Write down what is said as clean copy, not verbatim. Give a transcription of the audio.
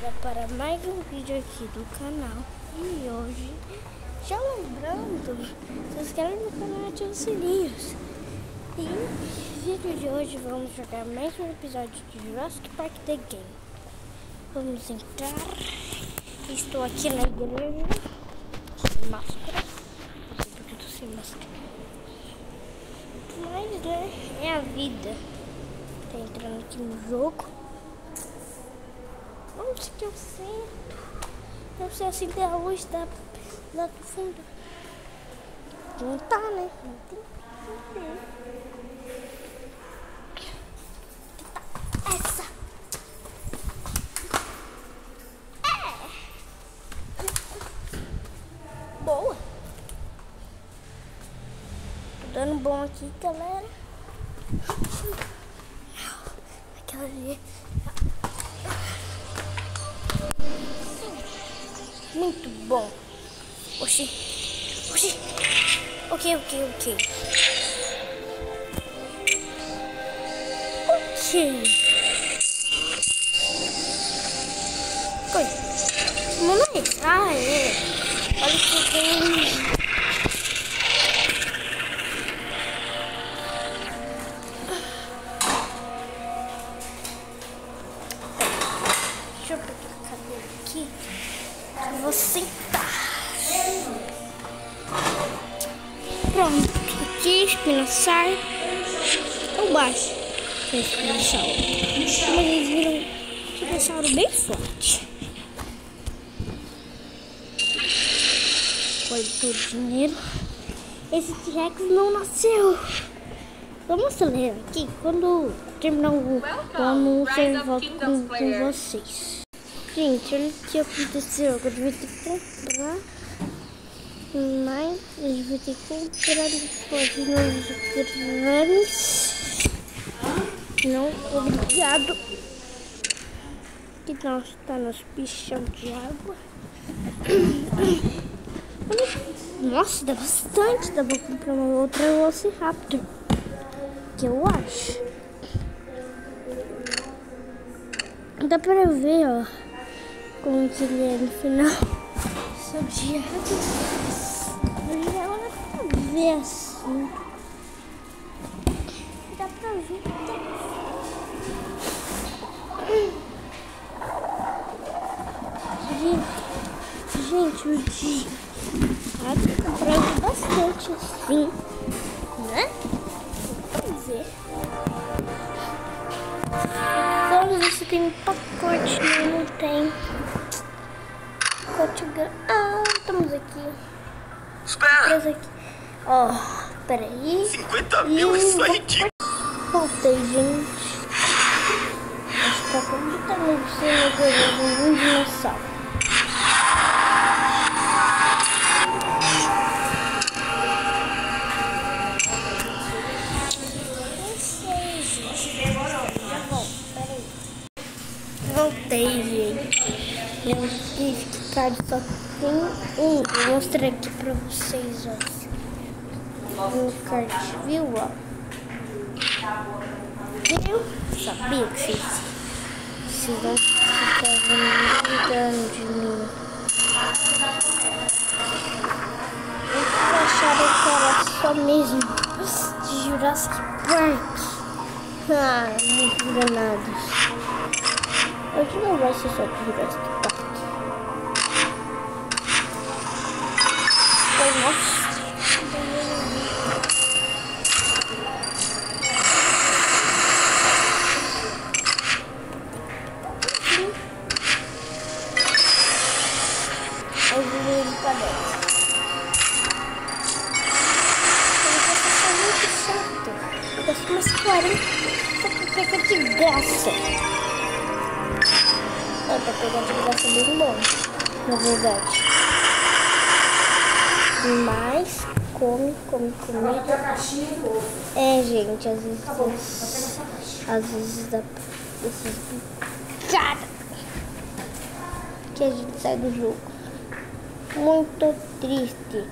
bem-vinda para mais um vídeo aqui do canal. E hoje, já lembrando, se inscreve no canal e ativa os sininhos. E no vídeo de hoje vamos jogar mais um episódio de Jurassic Park The Game. Vamos entrar. Estou aqui na igreja sem máscara. Não sei porque eu tô sem máscara. Mas né, é a vida. Tá entrando aqui no jogo. Onde que eu sento? Não sei assim que a luz tá lá do fundo. Não tá, né? Não tem. Essa. Boa. Tô dando bom aqui, galera. Aquela ali. Muito bom. Oxi. Ok. Ok. Oi. Mamãe. Ah, é. Olha que tem. Deixa eu pegar a cadeira aqui. Eu vou sentar. Pronto. Aqui, espinossauro. Eu baixo. Tem espinossauro. Mas eles viram um espinossauro bem forte. Foi todo o dinheiro. Esse T-Rex não nasceu. Vamos acelerar aqui. Quando terminar o anúncio, eu volto com vocês. Gente, olha o que aconteceu. Eu devia ter que comprar. Mas eu devia ter que comprar depois nos grandes. Não, obrigado. Que nós tá nos bichão de água. Nossa, dá bastante. Dá pra comprar uma outra Velociraptor. Que eu acho. Dá pra ver, ó. Como que ele é no final. Só de água. Não dá pra ver assim. Dá pra ver. Gente, o dia dá pra ver bastante assim, né? Vamos ver. Vamos ver se tem um pacote. Não tem. Ah, estamos aqui. Espera! Aqui. Ó, peraí. 50 mil, isso é ridículo. Voltei, gente. Acho que tá completamente sem um dinossauro. Não sei, gente. Já volto, peraí. Voltei, gente. Eu tive que ficar só tem um. Vou mostrar aqui pra vocês, ó. No card, viu, ó? Viu? Sabia que vocês vão ficar duvidando de mim. Eles acharam que era só mesmo de Jurassic Park. Ah, muito enganados. Hoje não vai ser só de Jurassic Park. Nossa. Eu vou ele pra dentro. Ele vai muito chato. Eu gasto umas 40 pra pegar de graça. É, pra pegar de graça é bem bom, na verdade. Mas come. É, gente, às vezes dá esses cara que a gente sai do jogo. Muito triste.